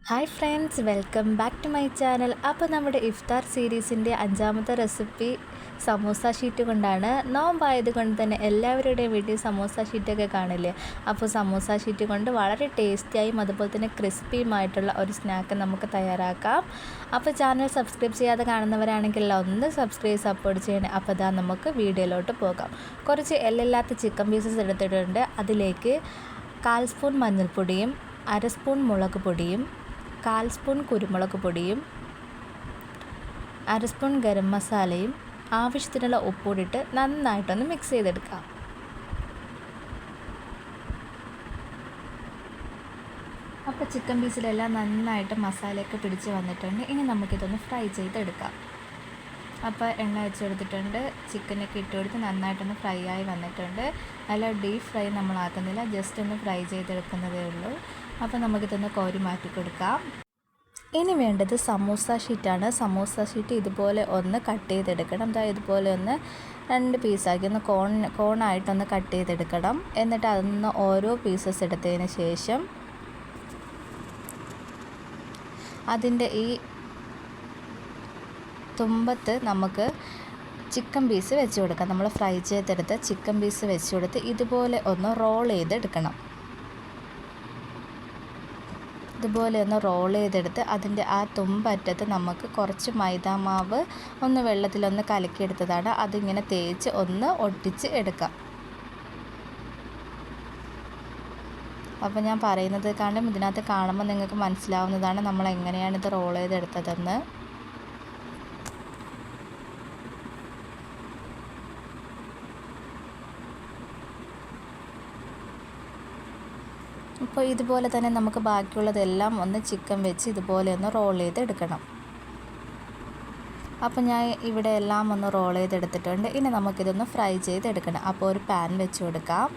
Hi friends, welcome back to my channel. അപ്പോൾ നമ്മുടെ ഇഫ്താർ സീരീസിൻ്റെ 5ാമത്തെ റെസിപ്പി സമൂസ ഷീറ്റ് കൊണ്ടാണ്. നോമ്പായത് കൊണ്ട് തന്നെ എല്ലാവരുടെയും വീട്ടിൽ സമൂസ ഷീറ്റൊക്കെ കാണില്ലേ. അപ്പോൾ സമൂസ ഷീറ്റ് കൊണ്ട് വളരെ ടേസ്റ്റിയായും അതുപോലെ തന്നെ ക്രിസ്പിയുമായിട്ടുള്ള ഒരു സ്നാക്ക് നമുക്ക് തയ്യാറാക്കാം. അപ്പോൾ ചാനൽ സബ്സ്ക്രൈബ് ചെയ്യാതെ കാണുന്നവരാണെങ്കിൽ ഒന്ന് സബ്സ്ക്രൈബ് സപ്പോർട്ട് ചെയ്യണേ. അപ്പോൾ ഇതാ നമുക്ക് വീഡിയോയിലോട്ട് പോകാം. കുറച്ച് എല്ലില്ലാത്ത ചിക്കൻ പീസസ് എടുത്തിട്ടുണ്ട്. അതിലേക്ക് 1/4 സ്പൂൺ മഞ്ഞൾപ്പൊടിയും 1/2 സ്പൂൺ മുളക് പൊടിയും 1/4 സ്പൂൺ കുരുമുളക് പൊടിയും 1/2 സ്പൂൺ ഗരം മസാലയും ആവശ്യത്തിനുള്ള ഉപ്പൂടിട്ട് നന്നായിട്ടൊന്ന് മിക്സ് ചെയ്തെടുക്കാം. അപ്പോൾ ചിക്കൻ പീസിലെല്ലാം നന്നായിട്ട് മസാലയൊക്കെ പിടിച്ച് വന്നിട്ടുണ്ട്. ഇനി നമുക്കിതൊന്ന് ഫ്രൈ ചെയ്തെടുക്കാം. അപ്പോൾ എണ്ണ വെച്ചെടുത്തിട്ടുണ്ട്. ചിക്കനൊക്കെ ഇട്ട് കൊടുത്ത് നന്നായിട്ടൊന്ന് ഫ്രൈ ആയി വന്നിട്ടുണ്ട്. നല്ല ഡീപ്പ് ഫ്രൈ നമ്മളാക്കുന്നില്ല, ജസ്റ്റ് ഒന്ന് ഫ്രൈ ചെയ്തെടുക്കുന്നതേ ഉള്ളൂ. അപ്പോൾ നമുക്കിതൊന്ന് കോരി മാറ്റി കൊടുക്കാം. ഇനി വേണ്ടത് സമൂസ ഷീറ്റാണ്. സമൂസ ഷീറ്റ് ഇതുപോലെ ഒന്ന് കട്ട് ചെയ്തെടുക്കണം. ഇതുപോലെ ഒന്ന് 2 പീസാക്കി ഒന്ന് കോണായിട്ടൊന്ന് കട്ട് ചെയ്തെടുക്കണം. എന്നിട്ട് അതൊന്ന് ഓരോ പീസസ് എടുത്തതിന് ശേഷം അതിൻ്റെ ഈ തുമ്പത്ത് നമുക്ക് ചിക്കൻ പീസ് വെച്ച് കൊടുക്കാം. നമ്മൾ ഫ്രൈ ചെയ്തെടുത്ത് ചിക്കൻ പീസ് വെച്ച് കൊടുത്ത് ഇതുപോലെ ഒന്ന് റോൾ ചെയ്തെടുക്കണം. ഇതുപോലെ ഒന്ന് റോൾ ചെയ്തെടുത്ത് അതിൻ്റെ ആ തുമ്പറ്റത്ത് നമുക്ക് കുറച്ച് മൈദാമാവ് ഒന്ന് വെള്ളത്തിലൊന്ന് കലക്കിയെടുത്തതാണ്. അതിങ്ങനെ തേച്ച് ഒന്ന് ഒട്ടിച്ച് എടുക്കാം. അപ്പോൾ ഞാൻ പറയുന്നത് കാരണം ഇതിനകത്ത് കാണുമ്പോൾ നിങ്ങൾക്ക് മനസ്സിലാവുന്നതാണ് നമ്മൾ എങ്ങനെയാണ് ഇത് റോൾ ചെയ്തെടുത്തതെന്ന്. അപ്പോൾ ഇതുപോലെ തന്നെ നമുക്ക് ബാക്കിയുള്ളതെല്ലാം ഒന്ന് ചിക്കൻ വെച്ച് ഇതുപോലെ ഒന്ന് റോൾ ചെയ്തെടുക്കണം. അപ്പോൾ ഞാൻ ഇവിടെ എല്ലാം ഒന്ന് റോൾ ചെയ്തെടുത്തിട്ടുണ്ട്. ഇനി നമുക്കിതൊന്ന് ഫ്രൈ ചെയ്തെടുക്കണം. അപ്പോൾ ഒരു പാൻ വെച്ച് കൊടുക്കാം.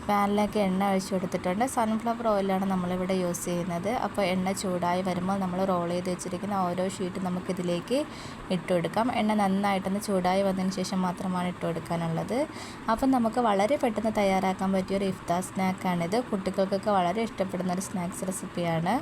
പാനിലേക്ക് എണ്ണ ഒഴിച്ച് കൊടുത്തിട്ടുണ്ട്. സൺഫ്ലവർ ഓയിലാണ് നമ്മളിവിടെ യൂസ് ചെയ്യുന്നത്. അപ്പോൾ എണ്ണ ചൂടായി വരുമ്പോൾ നമ്മൾ റോൾ ചെയ്ത് വെച്ചിരിക്കുന്ന ഓരോ ഷീറ്റ് നമുക്കിതിലേക്ക് ഇട്ട് കൊടുക്കാം. എണ്ണ നന്നായിട്ടൊന്ന് ചൂടായി വന്നതിന് ശേഷം മാത്രമാണ് ഇട്ട് കൊടുക്കാനുള്ളത്. അപ്പം നമുക്ക് വളരെ പെട്ടെന്ന് തയ്യാറാക്കാൻ പറ്റിയൊരു ഇഫ്താർ സ്നാക്കാണിത്. കുട്ടികൾക്കൊക്കെ വളരെ ഇഷ്ടപ്പെടുന്ന ഒരു സ്നാക്സ് റെസിപ്പിയാണ്.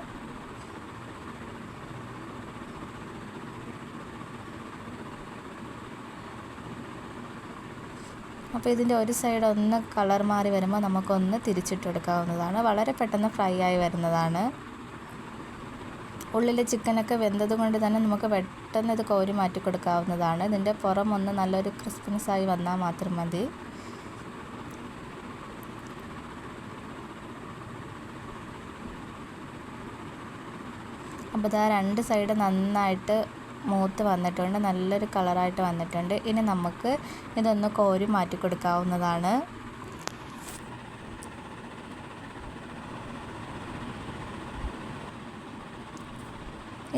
അപ്പോൾ ഇതിൻ്റെ ഒരു സൈഡ് ഒന്ന് കളർ മാറി വരുമ്പോൾ നമുക്കൊന്ന് തിരിച്ചിട്ട് കൊടുക്കാവുന്നതാണ്. വളരെ പെട്ടെന്ന് ഫ്രൈ ആയി വരുന്നതാണ്. ഉള്ളിലെ ചിക്കനൊക്കെ വെന്തത് കൊണ്ട് തന്നെ നമുക്ക് പെട്ടെന്ന് ഇത് കോരി മാറ്റി കൊടുക്കാവുന്നതാണ്. ഇതിൻ്റെ പുറം ഒന്ന് നല്ലൊരു ക്രിസ്പിനെസ് ആയി വന്നാൽ മാത്രം മതി. അപ്പോൾ ഇതാ 2 സൈഡ് നന്നായിട്ട് മൂത്ത് വന്നിട്ടുണ്ട്, നല്ലൊരു കളറായിട്ട് വന്നിട്ടുണ്ട്. ഇനി നമുക്ക് ഇതൊന്ന് കോരി മാറ്റി കൊടുക്കാവുന്നതാണ്.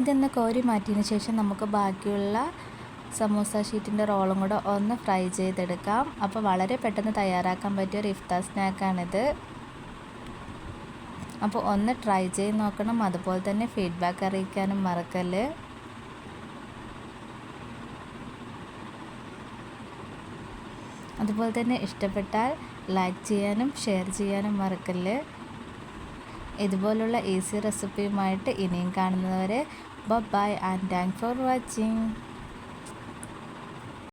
ഇതൊന്ന് കോരി മാറ്റിയതിന് ശേഷം നമുക്ക് ബാക്കിയുള്ള സമൂസ ഷീറ്റിൻ്റെ റോളും കൂടെ ഒന്ന് ഫ്രൈ ചെയ്തെടുക്കാം. അപ്പോൾ വളരെ പെട്ടെന്ന് തയ്യാറാക്കാൻ പറ്റിയ ഒരു ഇഫ്താർ സ്നാക്കാണിത്. അപ്പോൾ ഒന്ന് ട്രൈ ചെയ്ത് നോക്കണം. അതുപോലെ തന്നെ ഫീഡ്ബാക്ക് അറിയിക്കാനും മറക്കല്ല്. അതുപോലെ തന്നെ ഇഷ്ടപ്പെട്ടാൽ ലൈക്ക് ചെയ്യാനും ഷെയർ ചെയ്യാനും മറക്കല്ല്. ഇതുപോലുള്ള ഈസി റെസിപ്പിയുമായിട്ട് ഇനിയും കാണുന്നവരെ bye and thanks for watching.